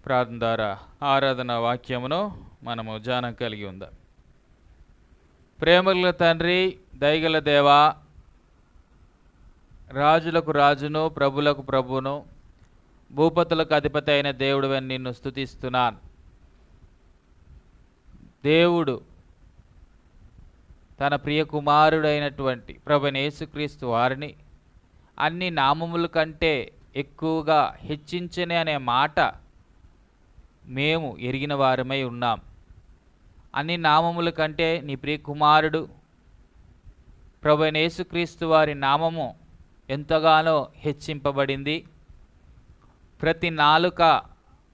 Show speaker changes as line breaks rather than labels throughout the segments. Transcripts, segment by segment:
ప్రార్థన ద్వారా ఆరాధన వాక్యమును మనము ధ్యానం కలిగి ఉందాం. ప్రేమగల తండ్రి, దయగల దేవా, రాజులకు రాజును, ప్రభులకు ప్రభువును, భూపతులకు అధిపతి అయిన దేవుడు అని నిన్ను స్తుతిస్తున్నాను. దేవుడు తన ప్రియ కుమారుడైనటువంటి ప్రభువైన యేసుక్రీస్తు వారిని అన్ని నామముల కంటే ఎక్కువగా హెచ్చించని అనే మాట మేము ఎరిగిన వారమై ఉన్నాం. అన్ని నామముల కంటే నీ ప్రియ కుమారుడు ప్రభువైన యేసుక్రీస్తు వారి నామము ఎంతగానో హెచ్చింపబడింది. ప్రతి నాలుక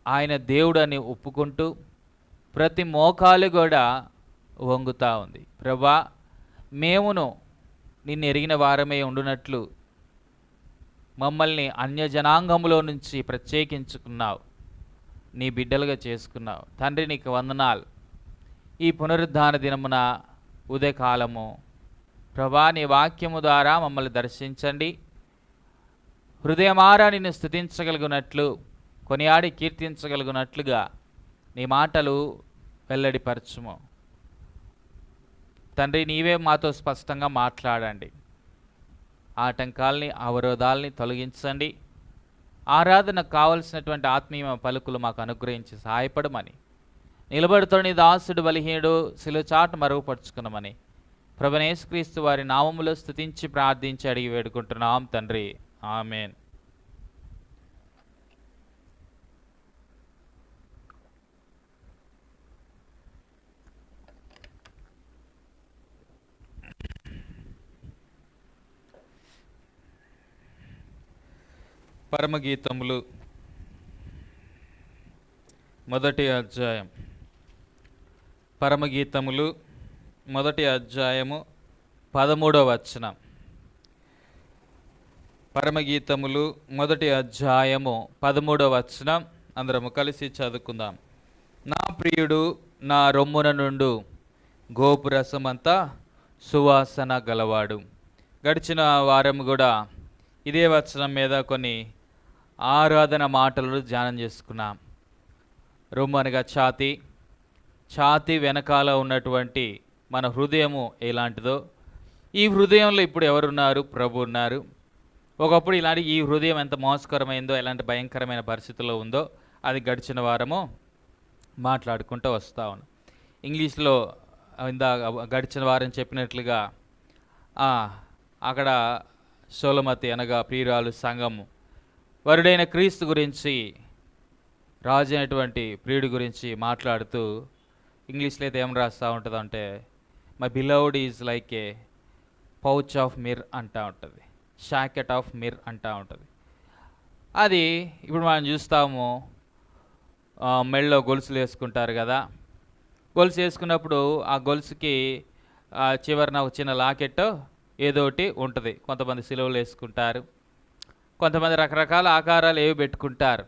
ఆయన దేవుడని ఒప్పుకుంటూ ప్రతి మోకాలు కూడా వంగుతూ ఉంది. ప్రభా, మేమును నిన్ను ఎరిగిన వారమై ఉండునట్లు మమ్మల్ని అన్యజనాంగములో నుంచి ప్రత్యేకించుకున్నావు, నీ బిడ్డలుగా చేసుకున్నావు. తండ్రి, నీకు వందనాలు. ఈ పునరుద్ధాన దినమున ఉదయకాలము ప్రభా, నీ వాక్యము ద్వారా మమ్మల్ని దర్శించండి. హృదయమారా నిన్ను స్తుతించగలుగునట్లు, కొనియాడి కీర్తించగలుగునట్లుగా నీ మాటలు వెల్లడిపరచుము. తండ్రి, నీవే మాతో స్పష్టంగా మాట్లాడండి. ఆటంకాల్ని, అవరోధాలని తొలగించండి. ఆరాధనకు కావలసినటువంటి ఆత్మీయ పలుకులు మాకు అనుగ్రహించి సహాయపడమని, నిలబడుతోని దాసుడు బలహీనుడు శిలుచాటు మరుగుపరుచుకున్నామని ప్రభువైన యేసుక్రీస్తు వారి నామములో స్తుతించి ప్రార్థించి అడిగి వేడుకుంటున్నాం తండ్రి. ఆమేన్. పరమగీతములు మొదటి అధ్యాయం. పరమగీతములు మొదటి అధ్యాయము 13వ వచనం. పరమగీతములు మొదటి అధ్యాయము 13వ వచనం అందరము కలిసి చదువుకుందాం. నా ప్రియుడు నా రొమ్మున నుండు గోపురసమంతా సువాసన గలవాడు. గడిచిన వారం కూడా ఇదే వచనం మీద కొన్ని ఆరాధన మాటలు ధ్యానం చేసుకున్నాం. రొమ్ము అనగా ఛాతీ, ఛాతీ వెనకాల ఉన్నటువంటి మన హృదయము ఎలాంటిదో, ఈ హృదయంలో ఇప్పుడు ఎవరున్నారు? ప్రభు ఉన్నారు. ఒకప్పుడు ఇలాంటి ఈ హృదయం ఎంత మోసకరమైందో, ఎలాంటి భయంకరమైన పరిస్థితుల్లో ఉందో అది గడిచిన వారము మాట్లాడుకుంటూ వస్తూ ఉన్నాం. ఇంగ్లీష్లో గడిచిన వారం చెప్పినట్లుగా అక్కడ సోలమతి అనగా ప్రియురాలు సంఘము వరుడైన క్రీస్తు గురించి, రాజు అయినటువంటి ప్రియుడి గురించి మాట్లాడుతూ ఇంగ్లీష్లో అయితే ఏం రాస్తూ ఉంటుందంటే, my beloved is like a pouch of myrrh అంటూ ఉంటుంది, షాకెట్ ఆఫ్ మిర్ అంటూ ఉంటుంది. అది ఇప్పుడు మనం చూస్తాము, మెళ్ళలో గొలుసులు వేసుకుంటారు కదా. గొలుసు వేసుకున్నప్పుడు ఆ గొలుసుకి చివరిన ఒక చిన్న లాకెట్ ఏదోటి ఉంటుంది. కొంతమంది సిలువలు వేసుకుంటారు, కొంతమంది రకరకాల ఆకారాలు ఏవి పెట్టుకుంటారు.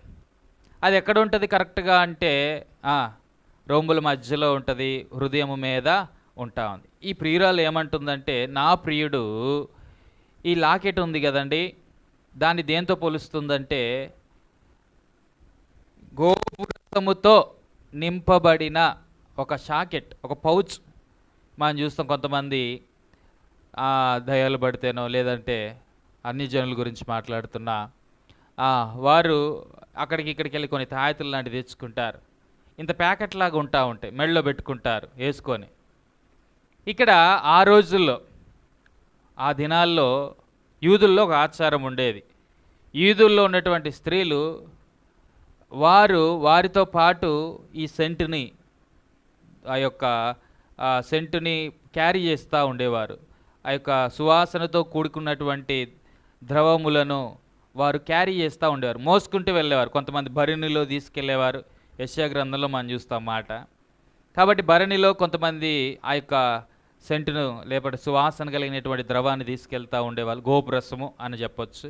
అది ఎక్కడ ఉంటుంది కరెక్ట్గా అంటే రొమ్ముల మధ్యలో ఉంటుంది, హృదయం మీద ఉంటా ఉంది. ఈ ప్రియురాలు ఏమంటుందంటే, నా ప్రియుడు ఈ లాకెట్ ఉంది కదండి, దాన్ని దేంతో పోలుస్తుందంటే గోపురముతో నింపబడిన ఒక షాకెట్, ఒక పౌచ్. మనం చూస్తాం కొంతమంది దయాలు పడితేనో లేదంటే అన్ని జనుల గురించి మాట్లాడుతున్నా వారు అక్కడికి ఇక్కడికి వెళ్ళి కొన్ని తాయతులు లాంటివి తెచ్చుకుంటారు. ఇంత ప్యాకెట్ లాగా ఉంటాయి, మెడలో పెట్టుకుంటారు వేసుకొని. ఇక్కడ ఆ రోజుల్లో, ఆ దినాల్లో యూదుల్లో ఒక ఆచారం ఉండేది. యూదుల్లో ఉన్నటువంటి స్త్రీలు వారితో పాటు ఈ సెంటుని, ఆ యొక్క సెంటుని క్యారీ చేస్తూ ఉండేవారు. ఆ యొక్క సువాసనతో కూడుకున్నటువంటి ద్రవములను వారు క్యారీ చేస్తూ ఉండేవారు, మోసుకుంటూ వెళ్ళేవారు. కొంతమంది భరణిలో తీసుకెళ్లేవారు, యెషయా గ్రంథంలో మనం చూస్తాం మాట. కాబట్టి భరణిలో కొంతమంది ఆ యొక్క సెంటును లేకపోతే సువాసన కలిగినటువంటి ద్రవాన్ని తీసుకెళ్తూ ఉండేవాళ్ళు, గోపురసము అని చెప్పొచ్చు.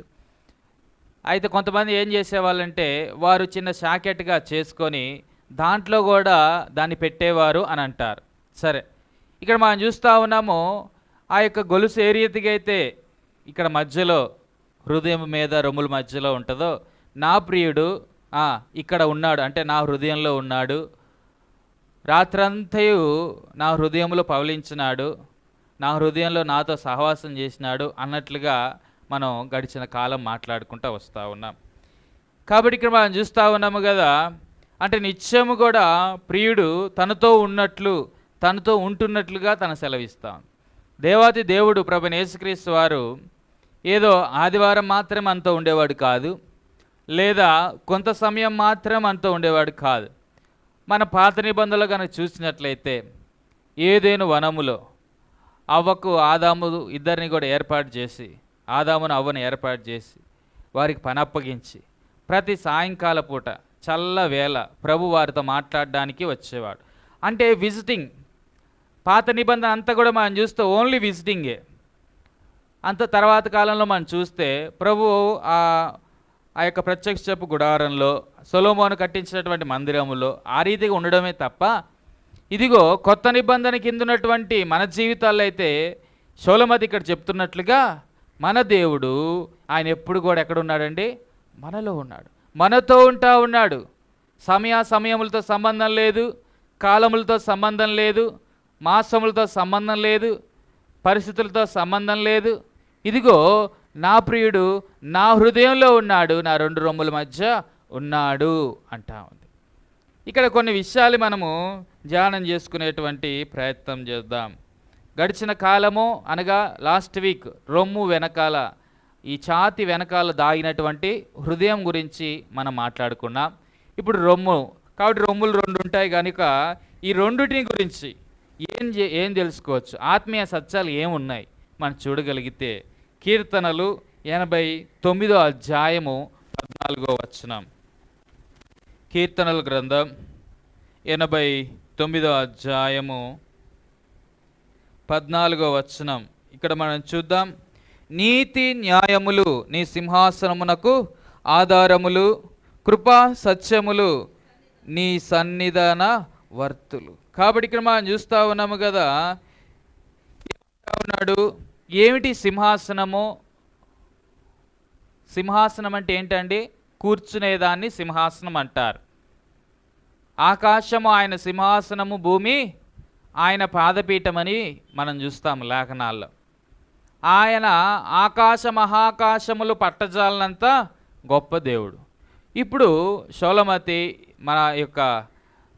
అయితే కొంతమంది ఏం చేసేవాళ్ళంటే, వారు చిన్న షాకెట్గా చేసుకొని దాంట్లో కూడా దాన్ని పెట్టేవారు అని అంటారు. సరే, ఇక్కడ మనం చూస్తూ ఉన్నాము, ఆ యొక్క గొలుసు ఏ రీతిగా అయితే ఇక్కడ మధ్యలో హృదయం మీద రొమ్ముల మధ్యలో ఉంటుందో, నా ప్రియుడు ఇక్కడ ఉన్నాడు, అంటే నా హృదయంలో ఉన్నాడు, రాత్రంతయు నా హృదయంలో పవలించినాడు, నా హృదయంలో నాతో సహవాసం చేసినాడు అన్నట్లుగా మనం గడిచిన కాలం మాట్లాడుకుంటూ వస్తూ ఉన్నాం. కాబట్టి ఇక్కడ మనం చూస్తూ ఉన్నాము కదా, అంటే నిత్యము కూడా ప్రియుడు తనతో ఉన్నట్లు, తనతో ఉంటున్నట్లుగా తన సెలవిస్తాం. దేవాది దేవుడు ప్రభువైన యేసుక్రీస్తు వారు ఏదో ఆదివారం మాత్రం మనతో ఉండేవాడు కాదు, లేదా కొంత సమయం మాత్రం మనతో ఉండేవాడు కాదు. మన పాత నిబంధనలు కనుక చూసినట్లయితే ఏదేను వనములో అవ్వకు ఆదాము ఇద్దరిని కూడా ఏర్పాటు చేసి, ఆదామును అవ్వను ఏర్పాటు చేసి వారికి పని అప్పగించి ప్రతి సాయంకాల పూట చల్ల వేళ ప్రభు వారితో మాట్లాడడానికి వచ్చేవాడు. అంటే విజిటింగ్. పాత నిబంధన అంతా కూడా మనం చూస్తే ఓన్లీ విజిటింగే. అంత తర్వాత కాలంలో మనం చూస్తే ప్రభు ఆ యొక్క ప్రత్యక్షపు గుడారంలో, సొలొమోను కట్టించినటువంటి మందిరములో ఆ రీతిగా ఉండడమే తప్ప, ఇదిగో కొత్త నిబంధన కింద ఉన్నటువంటి మన జీవితాల్లో అయితే షోలమతి ఇక్కడ చెప్తున్నట్లుగా మన దేవుడు ఆయన ఎప్పుడు కూడా ఎక్కడున్నాడండి? మనలో ఉన్నాడు, మనతో ఉంటా ఉన్నాడు. సమయములతో సంబంధం లేదు, కాలములతో సంబంధం లేదు, మాసములతో సంబంధం లేదు, పరిస్థితులతో సంబంధం లేదు. ఇదిగో నా ప్రియుడు నా హృదయంలో ఉన్నాడు, నా రెండు రొమ్ముల మధ్య ఉన్నాడు అంటా ఉంది. ఇక్కడ కొన్ని విషయాలు మనము ధ్యానం చేసుకునేటువంటి ప్రయత్నం చేద్దాం. గడిచిన కాలము అనగా లాస్ట్ వీక్ రొమ్ము వెనకాల, ఈ ఛాతి వెనకాల దాగినటువంటి హృదయం గురించి మనం మాట్లాడుకున్నాం. ఇప్పుడు రొమ్ము, కాబట్టి రొమ్ములు రెండు ఉంటాయి కనుక ఈ రెండుటిని గురించి ఏం తెలుసుకోవచ్చు, ఆత్మీయ సత్యాలు ఏమున్నాయి మనం చూడగలిగితే కీర్తనలు 89వ అధ్యాయము 14వ వచనం. కీర్తనల గ్రంథం 89వ అధ్యాయము 14వ వచనం. ఇక్కడ మనం చూద్దాం. నీతి న్యాయములు నీ సింహాసనమునకు ఆధారములు, కృపా సత్యములు నీ సన్నిధాన వర్తులు. కాబట్టి ఇక్కడ మనం చూస్తూ ఉన్నాము కదా, ఉన్నాడు. ఏమిటి సింహాసనము? సింహాసనం అంటే ఏంటండి? కూర్చునేదాన్ని సింహాసనం అంటారు. ఆకాశము ఆయన సింహాసనము, భూమి ఆయన పాదపీఠమని మనం చూస్తాము లేఖనాల్లో. ఆయన ఆకాశ మహాకాశములు పట్టజాలనంత గొప్ప దేవుడు. ఇప్పుడు షోలమతి మన యొక్క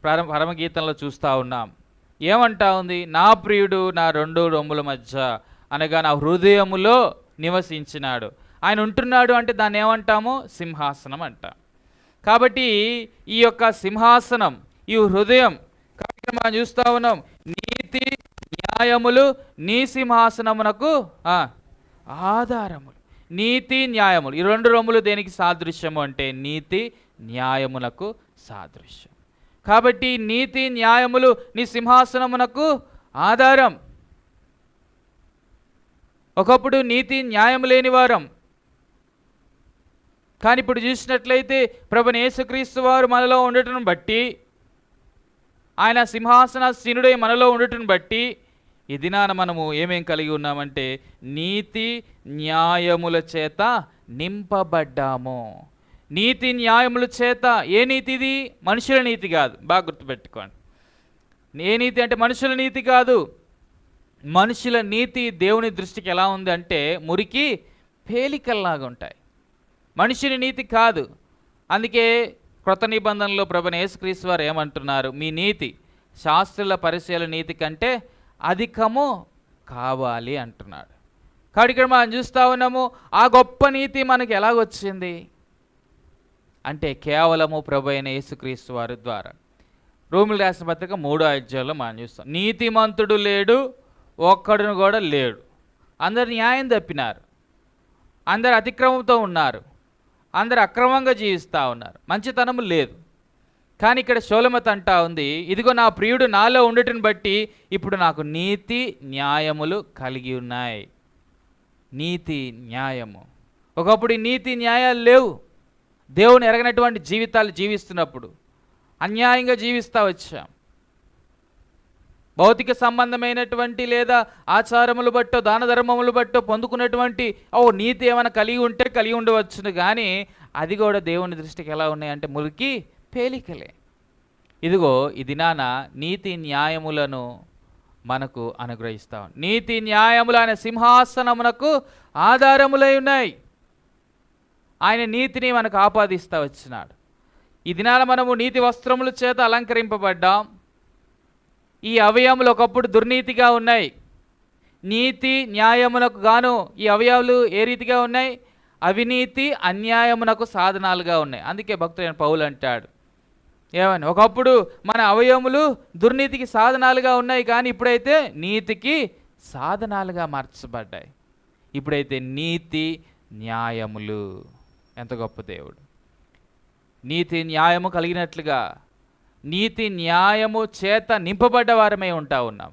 పరమగీతంలో చూస్తూ ఉన్నాం. ఏమంటా ఉంది? నా ప్రియుడు నా రెండు రొమ్ముల మధ్య అనగా నా హృదయములో నివసించినాడు. ఆయన ఉంటున్నాడు అంటే దాన్ని ఏమంటాము? సింహాసనం అంటాం. కాబట్టి ఈ యొక్క సింహాసనం, ఈ హృదయం, కాబట్టి మనం చూస్తూ ఉన్నాం నీతి న్యాయములు నీ సింహాసనమునకు ఆధారములు. నీతి న్యాయములు, ఈ రెండు రొమ్ములు దేనికి సాదృశ్యము అంటే నీతి న్యాయమునకు సాదృశ్యం. కాబట్టి నీతి న్యాయములు నీ సింహాసనమునకు ఆధారం. ఒకప్పుడు నీతి న్యాయం లేని వారం, కానీ ఇప్పుడు చూసినట్లయితే ప్రభువైన యేసుక్రీస్తు వారు మనలో ఉండటం బట్టి, ఆయన సింహాసనాసీనుడై మనలో ఉండటం బట్టి ఈ దినాన మనము ఏమేం కలిగి ఉన్నామంటే నీతి న్యాయముల చేత నింపబడ్డాము. నీతి న్యాయముల చేత. ఏ నీతిది? మనుషుల నీతి కాదు, బాగా గుర్తుపెట్టుకోండి. ఏ నీతి అంటే మనుషుల నీతి కాదు. మనుషుల నీతి దేవుని దృష్టికి ఎలా ఉంది అంటే మురికి పేలికల్లాగా ఉంటాయి. మనుషుని నీతి కాదు. అందుకే క్రొత్త నిబంధనలో ప్రభువైన యేసుక్రీస్తు వారు ఏమంటున్నారు? మీ నీతి శాస్త్రుల పరిచయాల నీతి కంటే అధికము కావాలి అంటున్నాడు. కాబట్టి ఇక్కడ మనం చూస్తూ ఉన్నాము ఆ గొప్ప నీతి మనకి ఎలాగొచ్చింది అంటే కేవలము ప్రభువైన యేసుక్రీస్తు వారి ద్వారా. రోమిలకు రాసిన పత్రిక 3వ అధ్యాయంలో మనం చూస్తాం. నీతిమంతుడు లేడు, ఒక్కడును కూడా లేడు. అందరు న్యాయం తప్పినారు, అందరు అతిక్రమంతో ఉన్నారు, అందరు అక్రమంగా జీవిస్తూ ఉన్నారు, మంచితనము లేదు. కానీ ఇక్కడ షోలమతి అంటా ఉంది, ఇదిగో నా ప్రియుడు నాలో ఉండటం బట్టి ఇప్పుడు నాకు నీతి న్యాయములు కలిగి ఉన్నాయి. నీతి న్యాయము. ఒకప్పుడు ఈ నీతి న్యాయాలు లేవు. దేవుని ఎరగనటువంటి జీవితాలు జీవిస్తున్నప్పుడు అన్యాయంగా జీవిస్తూ వచ్చాం. భౌతిక సంబంధమైనటువంటి లేదా ఆచారములు బట్టో దాన ధర్మములు బట్టో పొందుకున్నటువంటి నీతి ఏమైనా కలిగి ఉంటే కలిగి ఉండవచ్చును, కానీ అది కూడా దేవుని దృష్టికి ఎలా ఉన్నాయంటే మురికి పేలికలే. ఇదిగో ఈ దినాన నీతి న్యాయములను మనకు అనుగ్రహిస్తాం. నీతి న్యాయములు ఆయన సింహాసనమునకు ఆధారములై ఉన్నాయి. ఆయన నీతిని మనకు ఆపాదిస్తూ వచ్చినాడు. ఈ దినాన మనము నీతి వస్త్రముల చేత అలంకరింపబడ్డాం. ఈ అవయములు ఒకప్పుడు దుర్నీతిగా ఉన్నాయి. నీతి న్యాయమునకు గాను ఈ అవయవాలు ఏ రీతిగా ఉన్నాయి? అవినీతి అన్యాయమునకు సాధనాలుగా ఉన్నాయి. అందుకే భక్తుడైన పౌలు అంటాడు ఏమని, ఒకప్పుడు మన అవయములు దుర్నీతికి సాధనాలుగా ఉన్నాయి, కానీ ఇప్పుడైతే నీతికి సాధనాలుగా మార్చబడ్డాయి. ఇప్పుడైతే నీతి న్యాయములు. ఎంత గొప్ప దేవుడు! నీతి న్యాయము కలిగినట్లుగా నీతి న్యాయము చేత నింపబడ్డ వారమే ఉంటా ఉన్నాం.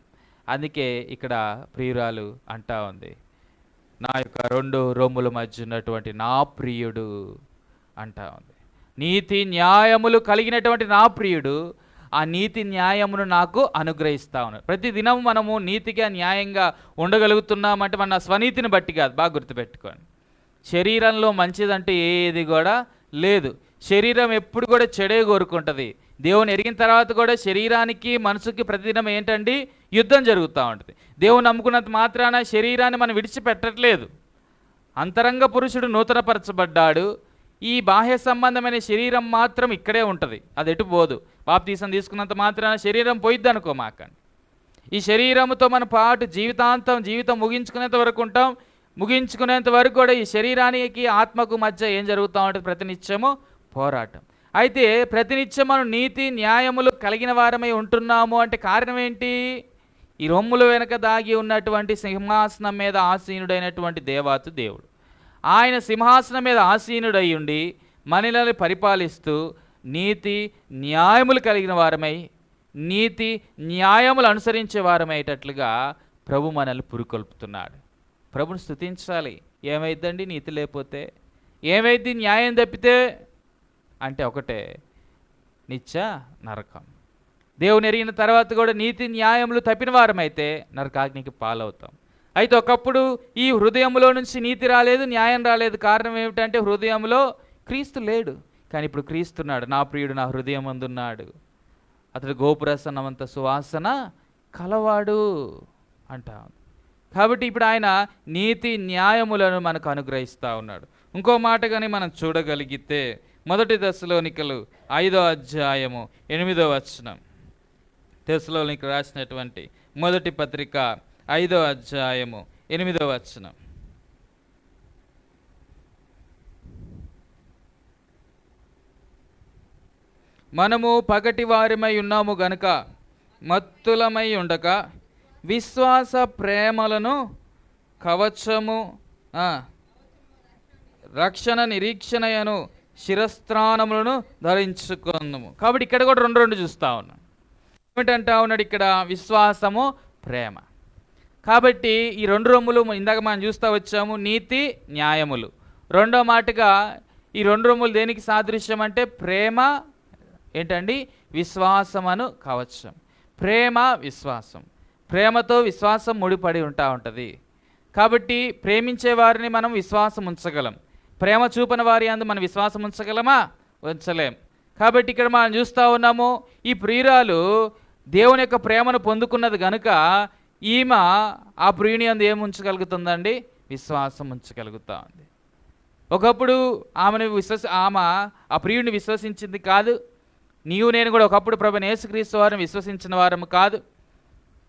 అందుకే ఇక్కడ ప్రియురాలు అంటా ఉంది, నా యొక్క 2 రొమ్ముల మధ్య ఉన్నటువంటి నా ప్రియుడు అంటా ఉంది. నీతి న్యాయములు కలిగినటువంటి నా ప్రియుడు ఆ నీతి న్యాయమును నాకు అనుగ్రహిస్తా ఉన్నాడు. ప్రతి దినం మనము నీతిగా న్యాయంగా ఉండగలుగుతున్నామంటే మన స్వనీతిని బట్టి కాదు. బాగా గుర్తుపెట్టుకోండి. శరీరంలో మంచిదంటే ఏది కూడా లేదు. శరీరం ఎప్పుడు కూడా చెడే కోరుకుంటుంది. దేవుని ఎరిగిన తర్వాత కూడా శరీరానికి మనసుకి ప్రతిదినం ఏంటండి యుద్ధం జరుగుతూ ఉంటుంది. దేవుని నమ్ముకున్నంత మాత్రాన శరీరాన్ని మనం విడిచిపెట్టట్లేదు. అంతరంగ పురుషుడు నూతనపరచబడ్డాడు. ఈ బాహ్య సంబంధమైన శరీరం మాత్రం ఇక్కడే ఉంటుంది, అది ఎటు పోదు. బాప్తీసం తీసుకున్నంత మాత్రాన శరీరం పోయిద్ది అనుకో మాకండి. ఈ శరీరంతో మన పాటు జీవితం ముగించుకునేంత వరకు ఉంటాం. ముగించుకునేంత వరకు కూడా ఈ శరీరానికి ఆత్మకు మధ్య ఏం జరుగుతూ ఉంటుంది? ప్రతినిత్యము పోరాటం. అయితే ప్రతినిత్యం మనం నీతి న్యాయములు కలిగిన వారమై ఉంటున్నాము అంటే కారణం ఏంటి? ఈ రొమ్ముల వెనక దాగి ఉన్నటువంటి సింహాసనం మీద ఆసీనుడైనటువంటి దేవాతి దేవుడు. ఆయన సింహాసనం మీద ఆసీనుడై ఉండి మనల్ని పరిపాలిస్తూ నీతి న్యాయములు కలిగిన వారమై నీతి న్యాయములు అనుసరించే వారమయ్యేటట్లుగా ప్రభు మనల్ని పురుకొల్పుతున్నాడు. ప్రభుని స్తుతించాలి. ఏమైద్దండి నీతి లేకపోతే? ఏమైద్ది న్యాయం తప్పితే? అంటే ఒకటే, నిత్య నరకం. దేవుని ఎరిగిన తర్వాత కూడా నీతి న్యాయములు తప్పిన వారమైతే నరకాగ్నికి పాలవుతాం. అయితే ఒకప్పుడు ఈ హృదయంలో నుంచి నీతి రాలేదు, న్యాయం రాలేదు. కారణం ఏమిటంటే హృదయంలో క్రీస్తు లేడు. కానీ ఇప్పుడు క్రీస్తున్నాడు. నా ప్రియుడు నా హృదయం అందున్నాడు, అతడు గోపురసనమంత సువాసన కలవాడు అంటా. కాబట్టి ఇప్పుడు ఆయన నీతి న్యాయములను మనకు అనుగ్రహిస్తూ ఉన్నాడు. ఇంకో మాట కానీ మనం చూడగలిగితే 1 తెస్సలోనికలు 5వ అధ్యాయము 8వ వచనం. తెస్సలోనికలు రాసినటువంటి 1 పత్రిక 5వ అధ్యాయము 8వ వచనం. మనము పగటి వారిమై ఉన్నాము గనుక మత్తులమై ఉండక విశ్వాస ప్రేమలను కవచము రక్షణ నిరీక్షణయను శిరస్త్రాణములను ధరించుకుందాము. కాబట్టి ఇక్కడ కూడా రెండు చూస్తూ ఉన్నాం. ఏమిటంటా ఉన్నాడు ఇక్కడ? విశ్వాసము, ప్రేమ. కాబట్టి ఈ 2 రొమ్ములు ఇందాక మనం చూస్తూ వచ్చాము, నీతి న్యాయములు. రెండో మాటగా ఈ 2 రొమ్ములు దేనికి సాదృశ్యం అంటే ప్రేమ ఏంటండి? విశ్వాసమను కవచం. ప్రేమ, విశ్వాసం. ప్రేమతో విశ్వాసం ముడిపడి ఉంటుంది. కాబట్టి ప్రేమించే వారిని మనం విశ్వాసం ఉంచగలం. ప్రేమ చూపని వారి అందు మనం విశ్వాసం ఉంచగలమా? ఉంచలేం. కాబట్టి ఇక్కడ మనం చూస్తూ ఉన్నాము, ఈ ప్రియురాలు దేవుని యొక్క ప్రేమను పొందుకున్నది కనుక ఈమె ఆ ప్రియుని అందు ఏమి ఉంచగలుగుతుందండి? విశ్వాసం ఉంచగలుగుతా ఉంది. ఒకప్పుడు ఆమె ఆ ప్రియుడిని విశ్వసించింది కాదు. నీవు నేను కూడా ఒకప్పుడు ప్రభువైన యేసుక్రీస్తు వారిని విశ్వసించిన వారము కాదు.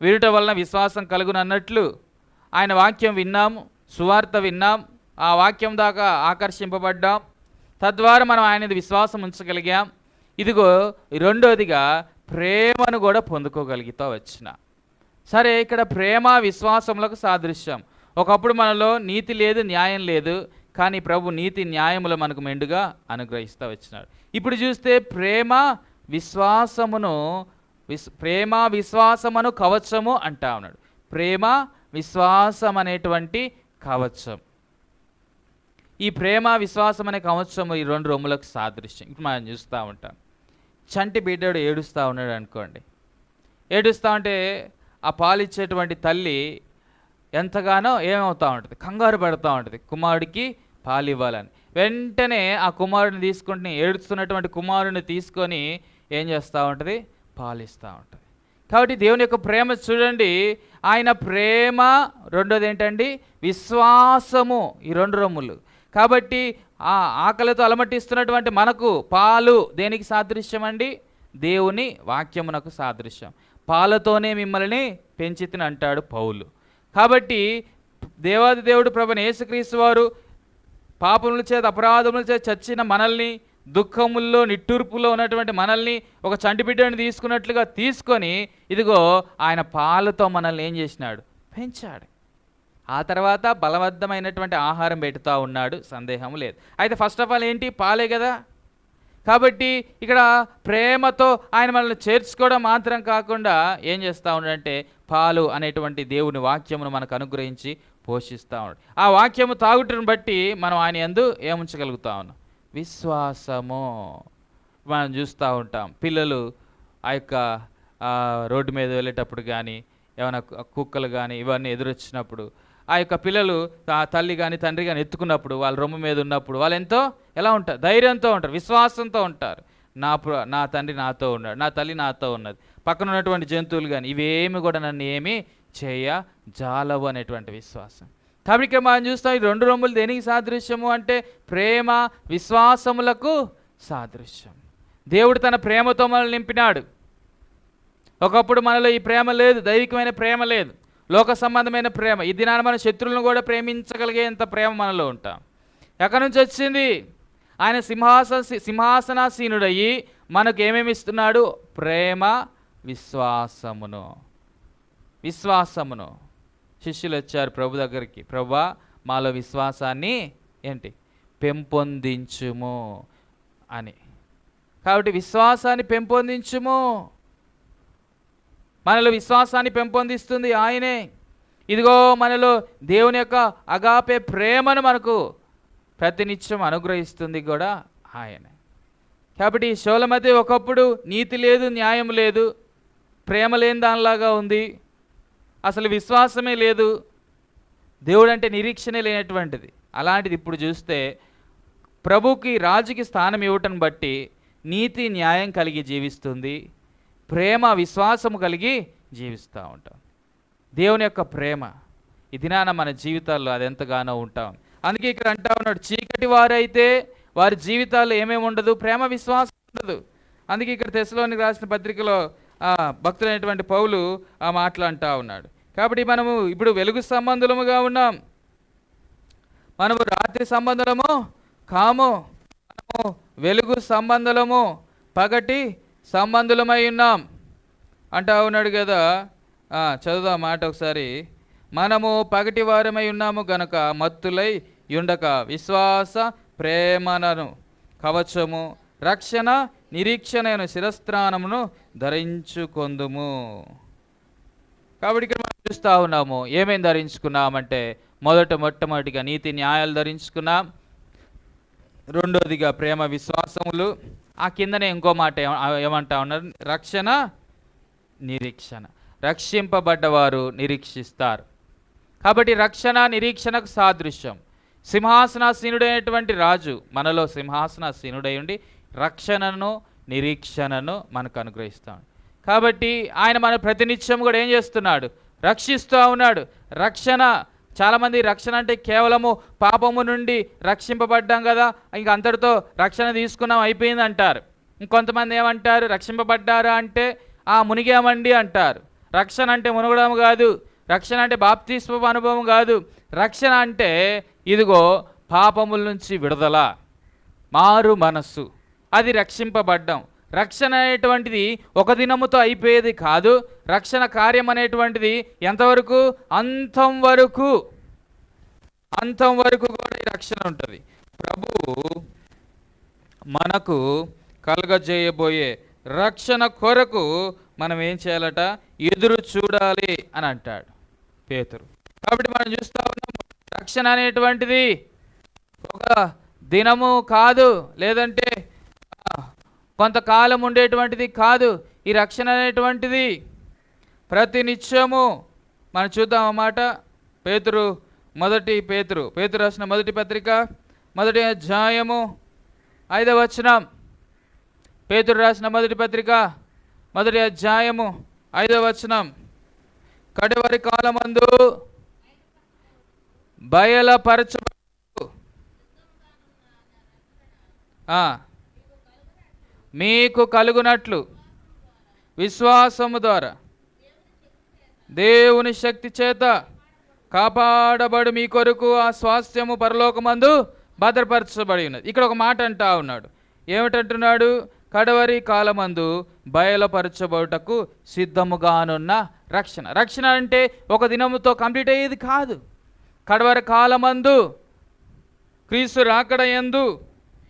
వినుట వలన విశ్వాసం కలుగును అన్నట్లు ఆయన వాక్యం విన్నాము, సువార్త విన్నాం, ఆ వాక్యం దాకా ఆకర్షింపబడ్డాం, తద్వారా మనం ఆయన విశ్వాసం ఉంచగలిగాం. ఇదిగో రెండోదిగా ప్రేమను కూడా పొందుకోగలుగుతూ వచ్చిన. సరే, ఇక్కడ ప్రేమ విశ్వాసములకు సాదృశ్యం. ఒకప్పుడు మనలో నీతి లేదు, న్యాయం లేదు, కానీ ప్రభు నీతి న్యాయములు మనకు మెండుగా అనుగ్రహిస్తూ వచ్చినాడు. ఇప్పుడు చూస్తే ప్రేమ విశ్వాసమును కవచము అంటా ఉన్నాడు. ప్రేమ విశ్వాసం అనేటువంటి కవచం. ఈ ప్రేమ విశ్వాసం అనే కవచము ఈ 2 రొమ్ములకు సాదృశ్యం. ఇప్పుడు మనం చూస్తూ ఉంటాం. చంటి బిడ్డడు ఏడుస్తూ ఉన్నాడు అనుకోండి. ఏడుస్తూ ఉంటే ఆ పాలిచ్చేటువంటి తల్లి ఎంతగానో ఏమవుతూ ఉంటుంది? కంగారు పడుతూ ఉంటుంది, కుమారుడికి పాలు ఇవ్వాలని. వెంటనే ఆ కుమారుడిని తీసుకుంటే ఏడుస్తున్నటువంటి కుమారుడిని తీసుకొని ఏం చేస్తూ ఉంటుంది, పాలిస్తూ ఉంటుంది. కాబట్టి దేవుని యొక్క ప్రేమ చూడండి, ఆయన ప్రేమ, రెండోది ఏంటండి, విశ్వాసము, ఈ రెండు రొమ్ములు. కాబట్టి ఆ ఆకలితో అలమటిస్తున్నటువంటి మనకు పాలు దేనికి సాదృశ్యం అండి, దేవుని వాక్యమునకు సాదృశ్యం. పాలతోనే మిమ్మల్ని పెంచితిని అంటాడు పౌలు. కాబట్టి దేవాది దేవుడు ప్రభువైన యేసుక్రీస్తు వారు పాపముల చేత అపరాధముల చేత చచ్చిన మనల్ని, దుఃఖముల్లో నిట్టూర్పులో ఉన్నటువంటి మనల్ని ఒక చంటి బిడ్డని తీసుకున్నట్లుగా తీసుకొని ఇదిగో ఆయన పాలతో మనల్ని ఏం చేసినాడు, పెంచాడు. ఆ తర్వాత బలవద్దమైనటువంటి ఆహారం పెడుతూ ఉన్నాడు, సందేహం లేదు. అయితే ఫస్ట్ ఆఫ్ ఆల్ ఏంటి, పాలే కదా. కాబట్టి ఇక్కడ ప్రేమతో ఆయన మనల్ని చేర్చుకోవడం మాత్రం కాకుండా ఏం చేస్తూ ఉన్నాడంటే పాలు అనేటువంటి దేవుని వాక్యమును మనకు అనుగ్రహించి పోషిస్తూ ఉన్నాడు. ఆ వాక్యము తాగుటను బట్టి మనం ఆయన యందు ఏముంచగలుగుతా ఉన్నాం, విశ్వాసము. మనం చూస్తూ ఉంటాం పిల్లలు ఆ యొక్క రోడ్డు మీద వెళ్ళేటప్పుడు కానీ ఏమైనా కుక్కలు కానీ ఇవన్నీ ఎదురొచ్చినప్పుడు ఆ యొక్క పిల్లలు తల్లి కానీ తండ్రి కానీ ఎత్తుకున్నప్పుడు వాళ్ళ రొమ్ము మీద ఉన్నప్పుడు వాళ్ళు ఎంతో ఎలా ఉంటారు, ధైర్యంతో ఉంటారు, విశ్వాసంతో ఉంటారు. నా తండ్రి నాతో ఉన్నాడు, నా తల్లి నాతో ఉన్నది. పక్కన ఉన్నటువంటి జంతువులు కానీ ఇవేమి కూడా నన్ను ఏమీ జాలవు అనేటువంటి విశ్వాసం. కాబట్టి ఇక్కడ మనం చూస్తాం ఈ రెండు రొమ్ములు దేనికి సాదృశ్యము అంటే ప్రేమ విశ్వాసములకు సాదృశ్యం. దేవుడు తన ప్రేమతో మనల్ని నింపినాడు. ఒకప్పుడు మనలో ఈ ప్రేమ లేదు, దైవికమైన ప్రేమ లేదు, లోక సంబంధమైన ప్రేమ. ఈ దినాన మన శత్రువులను కూడా ప్రేమించగలిగేంత ప్రేమ మనలో ఉంటాం. ఎక్కడి నుంచి వచ్చింది, ఆయన సింహాసనాసీనుడయ్యి మనకు ఏమేమి ఇస్తున్నాడు, ప్రేమ విశ్వాసమును. శిష్యులు వచ్చారు ప్రభు దగ్గరికి, ప్రభువా మాలో విశ్వాసాన్ని ఏంటి పెంపొందించుము అని. కాబట్టి విశ్వాసాన్ని పెంపొందించుము, మనలో విశ్వాసాన్ని పెంపొందిస్తుంది ఆయనే. ఇదిగో మనలో దేవుని యొక్క అగాపే ప్రేమను మనకు ప్రతినిత్యం అనుగ్రహిస్తుంది కూడా ఆయనే. కాబట్టి ఈ షోల మధ్య ఒకప్పుడు నీతి లేదు, న్యాయం లేదు, ప్రేమ లేని దానిలాగా ఉంది, అసలు విశ్వాసమే లేదు, దేవుడు అంటే నిరీక్షణ లేనటువంటిది. అలాంటిది ఇప్పుడు చూస్తే ప్రభుకి రాజుకి స్థానం ఇవ్వటం బట్టి నీతి న్యాయం కలిగి జీవిస్తుంది, ప్రేమ విశ్వాసము కలిగి జీవిస్తూ ఉంటాం. దేవుని యొక్క ప్రేమ ఈ దినాన మన జీవితాల్లో అది ఎంతగానో ఉంటాం. అందుకే ఇక్కడ అంటా ఉన్నాడు, చీకటి వారైతే వారి జీవితాల్లో ఏమేమి ఉండదు, ప్రేమ విశ్వాసం ఉండదు. అందుకే ఇక్కడ తెస్సలోనికి రాసిన పత్రికలో భక్తులైనటువంటి పౌలు ఆ మాటలు అంటా ఉన్నాడు. కాబట్టి మనము ఇప్పుడు వెలుగు సంబంధులముగా ఉన్నాం, మనము రాత్రి సంబంధులము కాము, మనము వెలుగు సంబంధులము, పగటి సంబంధులమై ఉన్నాం అంటా ఉన్నాడు కదా. చదువుదాం మాట ఒకసారి. మనము పగటి వారమై ఉన్నాము గనక మత్తులై యుండక విశ్వాస ప్రేమను కవచము రక్షణ నిరీక్షణ శిరస్త్రానమును ధరించుకొందుము. కాబట్టి ఇక్కడ మనం చూస్తూ ఉన్నాము ఏమేమి ధరించుకున్నామంటే మొట్టమొదటిగా నీతి న్యాయాలు ధరించుకున్నాం, రెండోదిగా ప్రేమ విశ్వాసములు, ఆ కిందనే ఇంకో మాట ఏమంటా ఉన్నారు, రక్షణ నిరీక్షణ. రక్షింపబడ్డవారు నిరీక్షిస్తారు. కాబట్టి రక్షణ నిరీక్షణకు సాదృశ్యం. సింహాసనాసీనుడైనటువంటి రాజు మనలో సింహాసనాసీనుడై ఉండి రక్షణను నిరీక్షణను మనకు అనుగ్రహిస్తాడు. కాబట్టి ఆయన మన ప్రతినిత్యం కూడా ఏం చేస్తున్నాడు, రక్షిస్తూ ఉన్నాడు. రక్షణ, చాలామంది రక్షణ అంటే కేవలము పాపము నుండి రక్షింపబడ్డాం కదా, ఇంక అంతటితో రక్షణ తీసుకున్నాం అయిపోయింది అంటారు. ఇంకొంతమంది ఏమంటారు, రక్షింపబడ్డారా అంటే మునిగామండి అంటారు. రక్షణ అంటే మునగడం కాదు, రక్షణ అంటే బాప్తిస్మపు అనుభవం కాదు. రక్షణ అంటే ఇదిగో పాపముల నుంచి విడుదల, మారు మనస్సు, అది రక్షింపబడ్డం. రక్షణ అనేటువంటిది ఒక దినముతో అయిపోయేది కాదు. రక్షణ కార్యం అనేటువంటిది ఎంతవరకు, అంతం వరకు కూడా ఈ రక్షణ ఉంటుంది. ప్రభువు మనకు కలగజేయబోయే రక్షణ కొరకు మనం ఏం చేయాలట, ఎదురు చూడాలి అని అంటాడు పేతురు. కాబట్టి మనం చూస్తూ ఉన్నాం రక్షణ అనేటువంటిది ఒక దినము కాదు, లేదంటే కొంతకాలం ఉండేటువంటిది కాదు. ఈ రక్షణ అనేటువంటిది ప్రతినిత్యము మనం చూద్దాం అన్నమాట. పేతురు రాసిన మొదటి పత్రిక మొదటి అధ్యాయము 5వ వచనం. పేతురు రాసిన మొదటి పత్రిక మొదటి అధ్యాయము 5వ వచనం. కడవరి కాలమందు బయలుపరచబడు మీకు కలుగునట్లు విశ్వాసము ద్వారా దేవుని శక్తి చేత కాపాడబడు మీ కొరకు ఆ స్వాస్థ్యము పరలోకమందు భద్రపరచబడి ఉన్నది. ఇక్కడ ఒక మాట అంటా ఉన్నాడు. ఏమిటంటున్నాడు? కడవరి కాలమందు బయలుపరచబడుటకు సిద్ధముగానున్న రక్షణ. రక్షణ అంటే ఒక దినముతో కంప్లీట్ అయ్యేది కాదు. కడవరి కాలమందు క్రీస్తు రాకడ యందు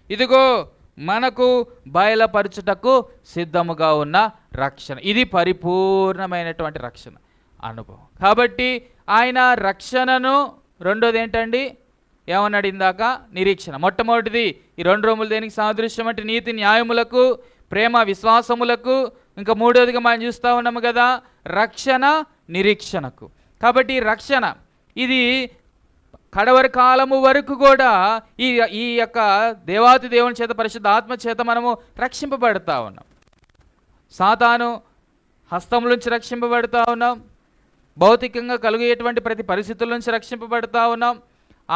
ఇదిగో మనకు బయలుపరచుటకు సిద్ధముగా ఉన్న రక్షణ. ఇది పరిపూర్ణమైనటువంటి రక్షణ అనుభవం. కాబట్టి ఆయన రక్షణను, రెండోది ఏంటండి ఏమన్నాడు ఇందాక? నిరీక్షణ. మొట్టమొదటిది ఈ 2 రొమ్ములు దేనికి సాదృశ్యం అంటే నీతి న్యాయములకు, ప్రేమ విశ్వాసములకు. ఇంకా మూడోదిగా మనం చూస్తూ ఉన్నాము కదా, రక్షణ నిరీక్షణకు. కాబట్టి రక్షణ ఇది కడవరి కాలము వరకు కూడా ఈ యొక్క దేవాతి దేవుని చేత, పరిశుద్ధ ఆత్మ చేత మనము రక్షింపబడతా ఉన్నాం. సాతాను హస్తం నుంచి రక్షింపబడతా ఉన్నాం. భౌతికంగా కలిగేటువంటి ప్రతి పరిస్థితుల నుంచి రక్షింపబడతా ఉన్నాం.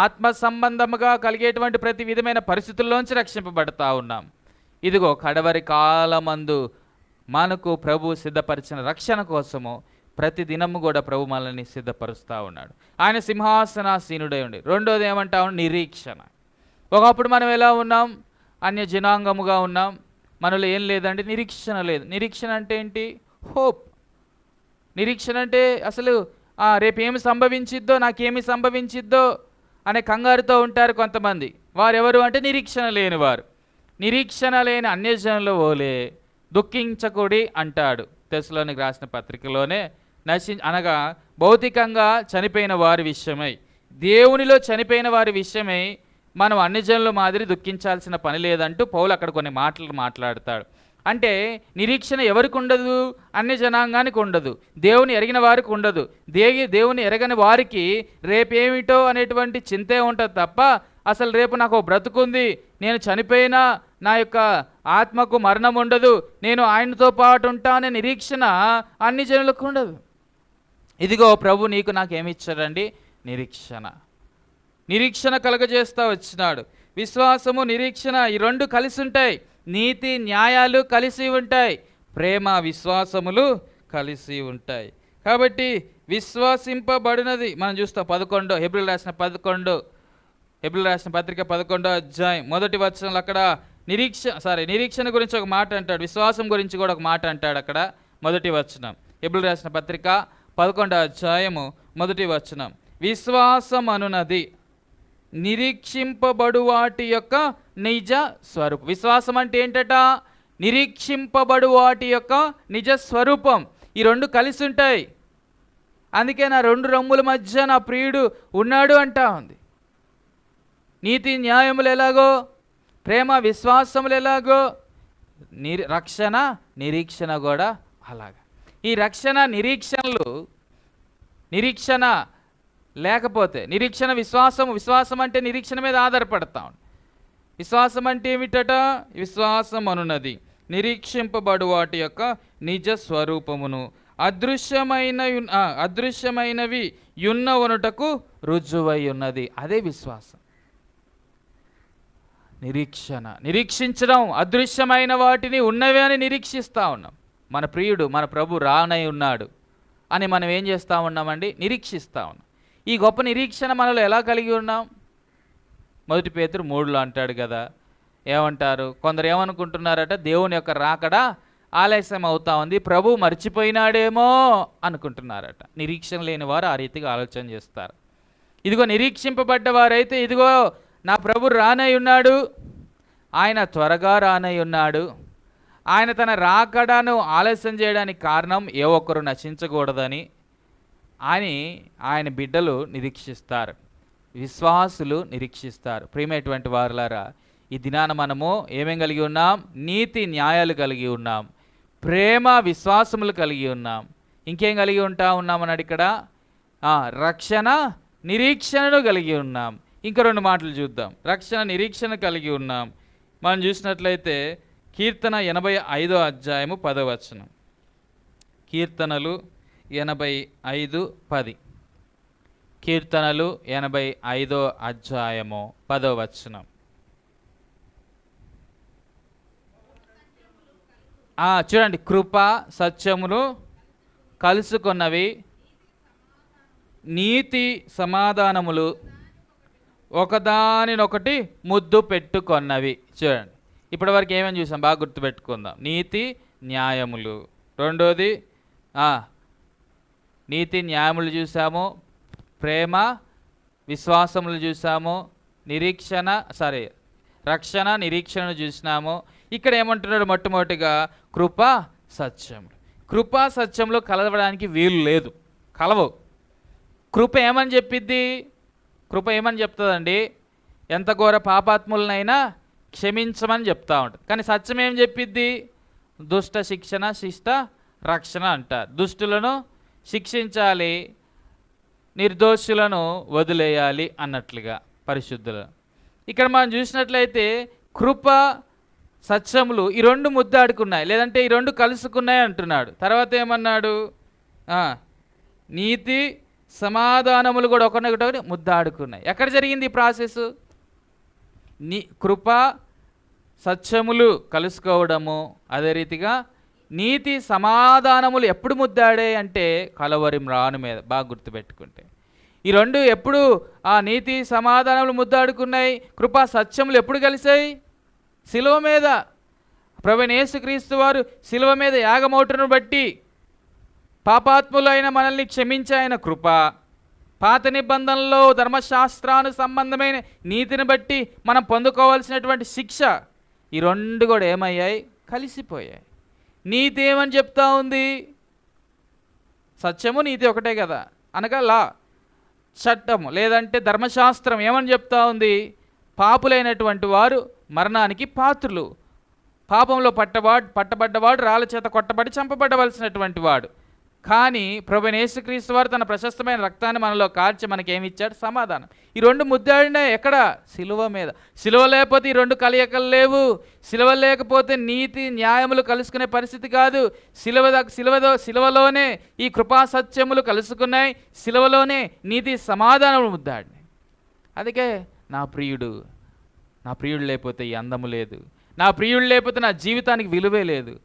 ఆత్మ సంబంధముగా కలిగేటువంటి ప్రతి విధమైన పరిస్థితుల్లోంచి రక్షింపబడతా ఉన్నాం. ఇదిగో కడవరి కాలమందు మనకు ప్రభు సిద్ధపరిచిన రక్షణ కోసము ప్రతి దినము కూడా ప్రభు మనల్ని సిద్ధపరుస్తూ ఉన్నాడు. ఆయన సింహాసనాసీనుడై ఉండి. రెండోది ఏమంటాము? నిరీక్షణ. ఒకప్పుడు మనం ఎలా ఉన్నాం? అన్య జనాంగముగా ఉన్నాం. మనలో ఏం లేదండి, నిరీక్షణ లేదు. నిరీక్షణ అంటే ఏంటి? హోప్. నిరీక్షణ అంటే అసలు రేపు ఏమి సంభవించిద్దో, నాకేమి సంభవించిద్దో అనే కంగారుతో ఉంటారు కొంతమంది. వారెవరు అంటే నిరీక్షణ లేని వారు. నిరీక్షణ లేని అన్యజనుల ఓలే దుఃఖించకూడి అంటాడు తెస్సలోనికి రాసిన పత్రికలోనే. అనగా భౌతికంగా చనిపోయిన వారి విషయమై, దేవునిలో చనిపోయిన వారి విషయమై మనం అన్యజనుల మాదిరి దుఃఖించాల్సిన పని లేదంటూ పౌలు అక్కడ కొన్ని మాటలు మాట్లాడతాడు. అంటే నిరీక్షణ ఎవరికి ఉండదు? అన్య జనాంగానికి ఉండదు, దేవుని ఎరిగిన వారికి ఉండదు. దేవుని ఎరగని వారికి రేపేమిటో అనేటువంటి చింతే ఉంటుంది తప్ప అసలు రేపు నాకు బ్రతుకుంది, నేను చనిపోయినా నా యొక్క ఆత్మకు మరణం ఉండదు, నేను ఆయనతో పాటు ఉంటానే నిరీక్షణ అన్ని జనులకు ఉండదు. ఇదిగో ప్రభు నీకు నాకేమిచ్చాడండి? నిరీక్షణ. నిరీక్షణ కలగజేస్తూ వచ్చినాడు. విశ్వాసము, నిరీక్షణ ఈ రెండు కలిసి ఉంటాయి. నీతి న్యాయాలు కలిసి ఉంటాయి. ప్రేమ విశ్వాసములు కలిసి ఉంటాయి. కాబట్టి విశ్వాసింపబడినది మనం చూస్తాం. 11 హెబ్రీయులకు రాసిన పత్రిక 11వ అధ్యాయం 1వ వచనంలో అక్కడ నిరీక్షణ గురించి ఒక మాట అంటాడు. విశ్వాసం గురించి కూడా ఒక మాట అంటాడు అక్కడ. 1వ వచనం హెబ్రీయులకు రాసిన పత్రిక 11వ అధ్యాయము 1వ వచనం. విశ్వాసం అనునది నిరీక్షింపబడు వాటి యొక్క నిజ స్వరూపం. విశ్వాసం అంటే ఏంటట? నిరీక్షింపబడు వాటి యొక్క నిజ స్వరూపం. ఈ రెండు కలిసి ఉంటాయి. అందుకే నా 2 రొమ్ముల మధ్య నా ప్రియుడు ఉన్నాడు అంటా ఉంది. నీతి న్యాయములు ఎలాగో, ప్రేమ విశ్వాసములు ఎలాగో, రక్షణ నిరీక్షణ కూడా అలాగా. ఈ రక్షణ నిరీక్షణలు, నిరీక్షణ లేకపోతే నిరీక్షణ, విశ్వాసం అంటే నిరీక్షణ మీద ఆధారపడతాం. విశ్వాసం అంటే ఏమిటట? విశ్వాసం అనున్నది నిరీక్షింపబడు వాటి యొక్క నిజ స్వరూపమును అదృశ్యమైనవి యున్నవనుటకు రుజువై ఉన్నది. అదే విశ్వాసం. నిరీక్షించడం, అదృశ్యమైన వాటిని ఉన్నవి అని నిరీక్షిస్తూ ఉన్నాం. మన ప్రియుడు, మన ప్రభు రానై ఉన్నాడు అని మనం ఏం చేస్తూ ఉన్నామండి? నిరీక్షిస్తూ ఉన్నాం. ఈ గొప్ప నిరీక్షణ మనలో ఎలా కలిగి ఉన్నాం? 1 పేతురు 3లో అంటాడు కదా, ఏమంటారు? కొందరు ఏమనుకుంటున్నారట? దేవుని యొక్క రాకడ ఆలస్యం అవుతా ఉంది, ప్రభు మర్చిపోయినాడేమో అనుకుంటున్నారట. నిరీక్షణ లేని వారు ఆ రీతిగా ఆలోచన చేస్తారు. ఇదిగో నిరీక్షింపబడ్డవారైతే ఇదిగో నా ప్రభు రానై ఉన్నాడు, ఆయన త్వరగా రానై ఉన్నాడు, ఆయన తన రాకడను ఆలస్యం చేయడానికి కారణం ఏ ఒక్కరు నశించకూడదని అని ఆయన బిడ్డలు నిరీక్షిస్తారు, విశ్వాసులు నిరీక్షిస్తారు. ప్రియమైనటువంటి వారులారా, ఈ దినాన మనము ఏమేం కలిగి ఉన్నాం? నీతి న్యాయాలు కలిగి ఉన్నాం, ప్రేమ విశ్వాసములు కలిగి ఉన్నాం. ఇంకేం కలిగి ఉన్నామన్నాడు ఇక్కడ? రక్షణ నిరీక్షణను కలిగి ఉన్నాం. ఇంకా 2 మాటలు చూద్దాం. రక్షణ నిరీక్షణ కలిగి ఉన్నాం. మనం చూసినట్లయితే కీర్తన 85వ అధ్యాయము 10వ వచనం. కీర్తనలు 85:10. కీర్తనలు 85వ అధ్యాయము 10వ వచనం. చూడండి, కృప సత్యములు కలుసుకున్నవి, నీతి సమాధానములు ఒకదానినొకటి ముద్దు పెట్టుకొన్నవి. చూడండి, ఇప్పటి వరకు ఏమని చూసాం, బాగా గుర్తుపెట్టుకుందాం. నీతి న్యాయములు, రెండోది నీతి న్యాయములు చూసాము, ప్రేమ విశ్వాసములు చూసాము, రక్షణ నిరీక్షణను చూసినాము. ఇక్కడ ఏమంటున్నాడు, మొట్టమొదటిగా కృప సత్యములు. కృపా సత్యంలో కలవడానికి వీలు లేదు, కలవవు. కృప ఏమని చెప్పిద్ది? కృప ఏమని చెప్తుందండి? ఎంత ఘోర పాపాత్ములనైనా క్షమించమని చెప్తా ఉంటుంది. కానీ సత్యం ఏం చెప్పిద్ది? దుష్ట శిక్షణ శిష్ట రక్షణ అంటారు. దుష్టులను శిక్షించాలి, నిర్దోషులను వదిలేయాలి అన్నట్లుగా పరిశుద్ధులను. ఇక్కడ మనం చూసినట్లయితే కృప సత్యములు ఈ 2 ముద్దాడుకున్నాయి, లేదంటే ఈ 2 కలుసుకున్నాయి అంటున్నాడు. తర్వాత ఏమన్నాడు? నీతి సమాధానములు కూడా ఒకరినొకటి ముద్దాడుకున్నాయి. ఎక్కడ జరిగింది ఈ ప్రాసెస్? కృప సత్యములు కలుసుకోవడము, అదే రీతిగా నీతి సమాధానములు ఎప్పుడు ముద్దాడే అంటే కలవరి మ్రాను మీద. బాగా గుర్తుపెట్టుకుంటే ఈ 2 ఎప్పుడు ఆ నీతి సమాధానములు ముద్దాడుకున్నాయి, కృపా సత్యములు ఎప్పుడు కలిసాయి? శిలువ మీద. ప్రభువైన యేసుక్రీస్తు వారు శిలువ మీద యాగమౌటను బట్టి పాపాత్ములైన మనల్ని క్షమించే ఆయన కృప, పాత నిబంధనలో ధర్మశాస్త్రాను సంబంధమైన నీతిని బట్టి మనం పొందుకోవాల్సినటువంటి శిక్ష, ఈ 2 కూడా ఏమయ్యాయి? కలిసిపోయాయి. నీతి ఏమని చెప్తా ఉంది? సత్యము నీతి ఒకటే కదా, అనగా లా, చట్టము లేదంటే ధర్మశాస్త్రం ఏమని చెప్తా ఉంది? పాపులైనటువంటి వారు మరణానికి పాత్రులు, పాపంలో పట్టబడ్డవాడు రాళ్ళ చేత కొట్టబడి చంపబడవలసినటువంటి వాడు. కానీ ప్రభువైన యేసుక్రీస్తు వారు తన ప్రశస్తమైన రక్తాన్ని మనలో కార్చి మనకేమిచ్చాడు? సమాధానం. ఈ 2 ముద్దాడినాయి ఎక్కడ? శిలువ మీద. శిలువ లేకపోతే ఈ 2 కలయికలు లేవు. శిలువ లేకపోతే నీతి న్యాయములు కలుసుకునే పరిస్థితి కాదు. శిలువలోనే ఈ కృపా సత్యములు కలుసుకున్నాయి, శిలువలోనే నీతి సమాధానములు ముద్దాడినాయి. అందుకే నా ప్రియుడు లేకపోతే ఈ అందము లేదు, నా ప్రియుడు లేకపోతే నా జీవితానికి విలువే లేదు.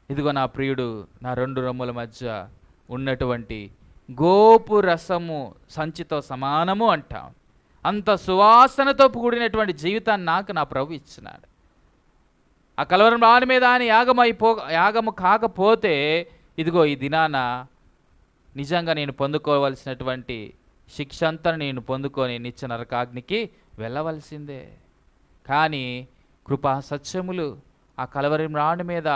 ఇదిగో నా ప్రియుడు నా 2 రొమ్ముల మధ్య ఉన్నటువంటి గోపు రసము సంచితో సమానము అంటాం. అంత సువాసనతో కూడినటువంటి జీవితాన్ని నాకు నా ప్రభు ఇచ్చినాడు. ఆ కలవరం రాని మీద ఆయన యాగము కాకపోతే ఇదిగో ఈ దినాన నిజంగా నేను పొందుకోవలసినటువంటి శిక్ష అంతా నేను పొందుకొని నిత్య నరకాగ్నికి వెళ్ళవలసిందే. కానీ కృపా సత్యములు ఆ కలవరం రాని మీద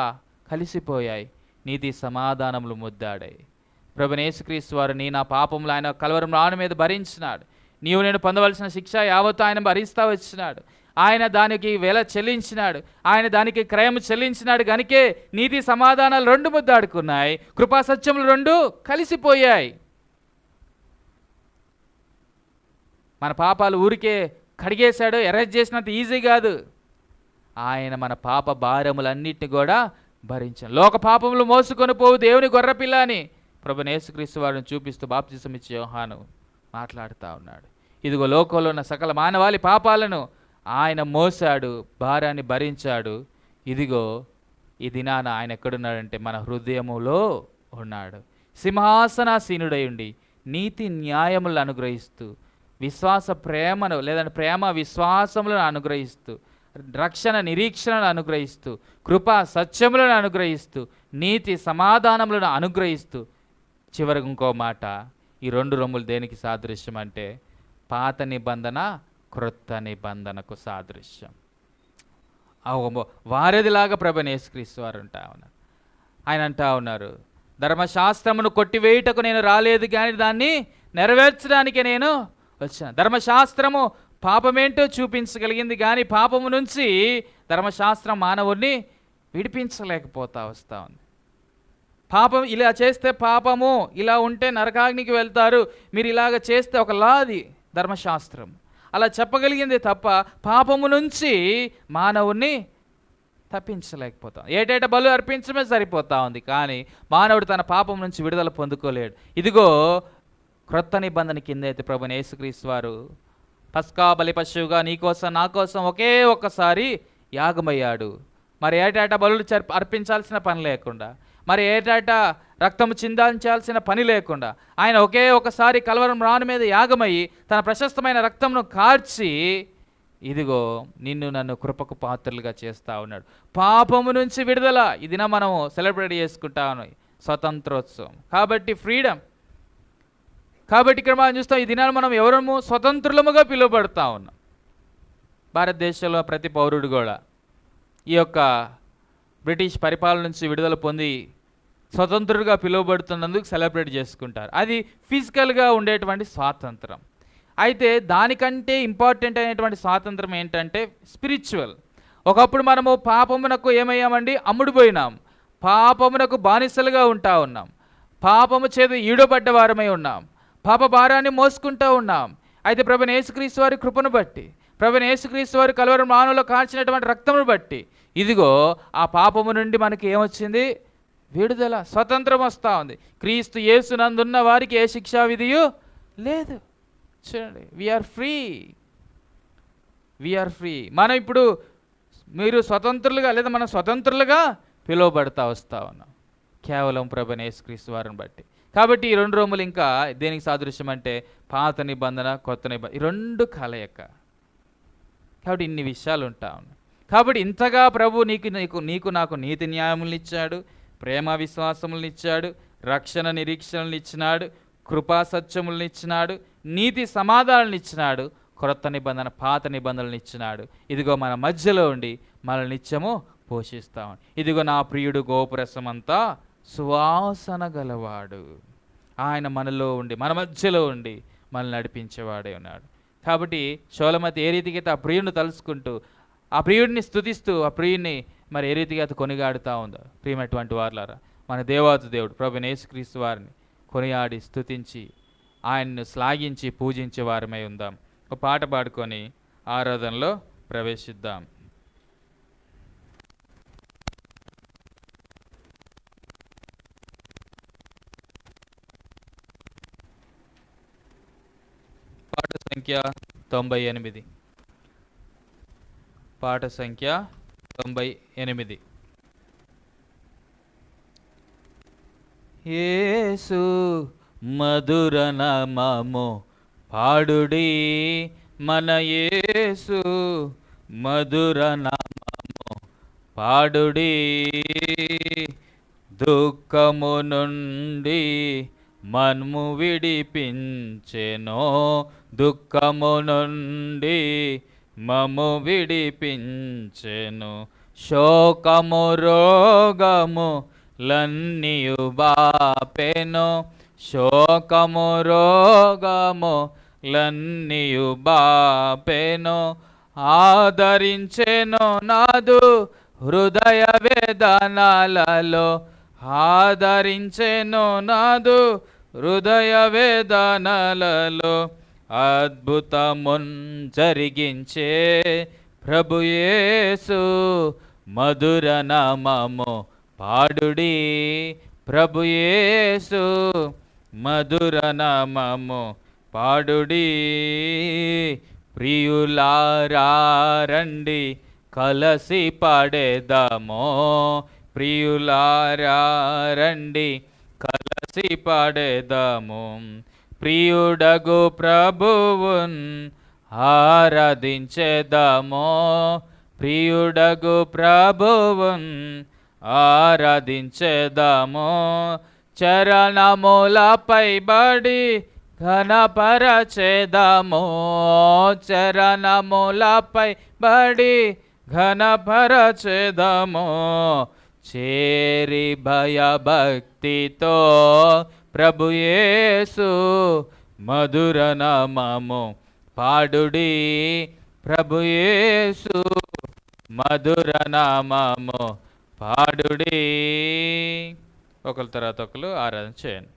కలిసిపోయాయి, నీతి సమాధానములు ముద్దాడాయి. ప్రభువైన యేసుక్రీస్తు వారు నా పాపములు ఆయన కలవరం రాను మీద భరించినాడు. నీవు నేను పొందవలసిన శిక్ష యావత్తు ఆయన భరిస్తా వచ్చినాడు. ఆయన దానికి వెల చెల్లించినాడు, ఆయన దానికి క్రయం చెల్లించినాడు. కనుకే నీతి సమాధానాలు 2 ముద్దాడుకున్నాయి, కృపా సత్యములు 2 కలిసిపోయాయి. మన పాపాలు ఊరికే కడిగేశాడు, ఎరేజ్ చేసినంత ఈజీ కాదు. ఆయన మన పాప భారములన్నిటిని కూడా భరించాను. లోక పాపములు మోసుకొని పోవు దేవుని గొర్రెపిల్ల అని ప్రభువైన యేసుక్రీస్తు వారిని చూపిస్తూ బాప్తిసం ఇచ్చే యోహాను మాట్లాడుతూ ఉన్నాడు. ఇదిగో లోకంలో ఉన్న సకల మానవాళి పాపాలను ఆయన మోసాడు, భారాన్ని భరించాడు. ఇదిగో ఈ దినాన ఆయన ఎక్కడున్నాడంటే మన హృదయములో ఉన్నాడు. సింహాసనాసీనుడై ఉండి నీతి న్యాయములను అనుగ్రహిస్తూ, విశ్వాస ప్రేమను లేదంటే ప్రేమ విశ్వాసములను అనుగ్రహిస్తూ, రక్షణ నిరీక్షణను అనుగ్రహిస్తూ, కృపా సత్యములను అనుగ్రహిస్తూ, నీతి సమాధానములను అనుగ్రహిస్తూ, చివరికి ఇంకో మాట, ఈ 2 రొమ్ములు దేనికి సాదృశ్యం అంటే పాత నిబంధన క్రొత్త నిబంధనకు సాదృశ్యం. వారధిలాగా ప్రభువైన యేసుక్రీస్తు వారు అంటా ఉన్నారు. ఆయన అంటా ఉన్నారు, ధర్మశాస్త్రమును కొట్టివేయుటకు నేను రాలేదు కానీ దాన్ని నెరవేర్చడానికి నేను వచ్చాను. ధర్మశాస్త్రము పాపమేంటో చూపించగలిగింది కానీ పాపము నుంచి ధర్మశాస్త్రం మానవుడిని విడిపించలేకపోతా వస్తూ ఉంది. పాపం ఇలా చేస్తే పాపము, ఇలా ఉంటే నరకాగ్నికి వెళ్తారు, మీరు ఇలాగ చేస్తే ఒక లా, అది ధర్మశాస్త్రం. అలా చెప్పగలిగిందే తప్ప పాపము నుంచి మానవుణ్ణి తప్పించలేకపోతాం. ఏటేటా బలు అర్పించడమే సరిపోతా ఉంది, కానీ మానవుడు తన పాపం నుంచి విడుదల పొందుకోలేడు. ఇదిగో క్రొత్త నిబంధన కింద అయితే ప్రభువైన యేసుక్రీస్తు వారు పస్కా బలి పశువుగా నీకోసం నా కోసం ఒకే ఒక్కసారి యాగమయ్యాడు. మరి ఏటేటా బలులు అర్పించాల్సిన పని లేకుండా, మరి ఏటేటా రక్తము చిందించాల్సిన పని లేకుండా ఆయన ఒకే ఒకసారి కల్వరం రాను మీద యాగమయ్యి తన ప్రశస్తమైన రక్తంను కార్చి ఇదిగో నిన్ను నన్ను కృపకు పాత్రలుగా చేస్తూ ఉన్నాడు. పాపము నుంచి విడుదల ఈ దినం మనము సెలబ్రేట్ చేసుకుంటా ఉన్నాం, స్వతంత్రోత్సవం కాబట్టి, ఫ్రీడమ్. కాబట్టి ఇక్కడ మనం చూస్తాం, ఈ దినాలు మనం ఎవరము స్వతంత్రులముగా పిలువబడతా ఉన్నాం. భారతదేశంలో ప్రతి పౌరుడు కూడా ఈ యొక్క బ్రిటిష్ పరిపాలన నుంచి విడుదల పొంది స్వతంత్రుడిగా పిలువబడుతున్నందుకు సెలబ్రేట్ చేసుకుంటారు. అది ఫిజికల్గా ఉండేటువంటి స్వాతంత్రం. అయితే దానికంటే ఇంపార్టెంట్ అయినటువంటి స్వాతంత్రం ఏంటంటే స్పిరిచువల్. ఒకప్పుడు మనము పాపమునకు ఏమయ్యామండి, అమ్ముడుపోయినాం, పాపమునకు బానిసలుగా ఉంటా ఉన్నాం, పాపము చేత ఈడబడ్డ వారమై ఉన్నాం, పాప భారాన్ని మోసుకుంటూ ఉన్నాం. అయితే ప్రభువైన యేసుక్రీస్తు వారి కృపను బట్టి, ప్రభువైన యేసుక్రీస్తు వారి కల్వరి మ్రానులో కాల్చినటువంటి రక్తమును బట్టి ఇదిగో ఆ పాపము నుండి మనకి ఏమొచ్చింది, విడుదల, స్వతంత్రం వస్తూ ఉంది. క్రీస్తు యేసునందున్న వారికి ఏ శిక్షా విధియు లేదు. చూడండి, వీఆర్ ఫ్రీ, వీఆర్ ఫ్రీ. మనం ఇప్పుడు మీరు స్వతంత్రులుగా లేదా మనం స్వతంత్రులుగా పిలువబడతా వస్తూ ఉన్నాం కేవలం ప్రభువైన యేసుక్రీస్తు వారిని బట్టి. కాబట్టి ఈ 2 రోములు ఇంకా దేనికి సాదృశ్యం అంటే పాత నిబంధన కొత్త నిబంధన, ఈ 2 కలయిక. కాబట్టి ఇన్ని విషయాలు ఉంటా ఉన్నాయి. కాబట్టి ఇంతగా ప్రభు నీకు నాకు నీతి న్యాయములను ఇచ్చాడు, ప్రేమ విశ్వాసములను ఇచ్చాడు, రక్షణ నిరీక్షణలను ఇచ్చినాడు, కృపా సత్యములను ఇచ్చినాడు, నీతి సమాధానాలను ఇచ్చినాడు, క్రొత్త నిబంధన పాత నిబంధనలను ఇచ్చినాడు. ఇదిగో మన మధ్యలో ఉండి మనల్ని నిత్యము పోషిస్తాం. ఇదిగో నా ప్రియుడు గోపురసమంతా సువాసన గలవాడు, ఆయన మనలో ఉండి మన మధ్యలో ఉండి మనల్ని నడిపించేవాడే ఉన్నాడు. కాబట్టి షోలమతి ఏ రీతిగా అయితే ఆ ప్రియుడిని తలుసుకుంటూ ఆ ప్రియుడిని స్తుతిస్తూ ఆ ప్రియుడిని మరి ఏ రీతిగా అయితే కొనిగాడుతూ ఉందో, ప్రియమైనటువంటి వారులారా, మన దేవాతి దేవుడు ప్రభువైన యేసుక్రీస్తు వారిని కొనియాడి స్తుతించి ఆయన్ను శ్లాఘించి పూజించే వారమై ఉందాం. ఒక పాట పాడుకొని ఆరాధనలో ప్రవేశిద్దాం. పాట సంఖ్య 98. పాట సంఖ్య 98. యేసు మధుర నామము పాడుడి, మన యేసు మధుర నామము పాడుడి, దుఃఖము నుండి మనము విడిపించెను, దుఃఖము నుండి మము విడిపించెను, శోకము రోగము లన్నియు బాపెను, శోకము రోగము లన్నియు బాపెను, ఆదరించెను నాదు హృదయ వేదనలలో, ఆదరించెను నాదు హృదయ వేదనలలో, అద్భుతమున్ జరిగించే ప్రభు యేసు మధుర నామము పాడుడి, ప్రభు యేసు మధుర నామము పాడుడి, ప్రియులారా రండి కలసి పాడేదామో, ప్రియులారా రండి కలసి పాడేదాము, ప్రియుడగు ప్రభువున్ ఆరాధించేదామో, ప్రియుడగు ప్రభువున్ ఆరాధించేదాము, చరణములపై బడి ఘనపరచేదాము, చరణములపై బడి ఘనపరచేదాము, చేరి భయభక్తితో ప్రభు యేసు మధుర నామము పాడుడి, ప్రభు యేసు మధుర నామము పాడుడి. ఒకరి తర్వాత ఒకరు ఆరాధన చేయండి.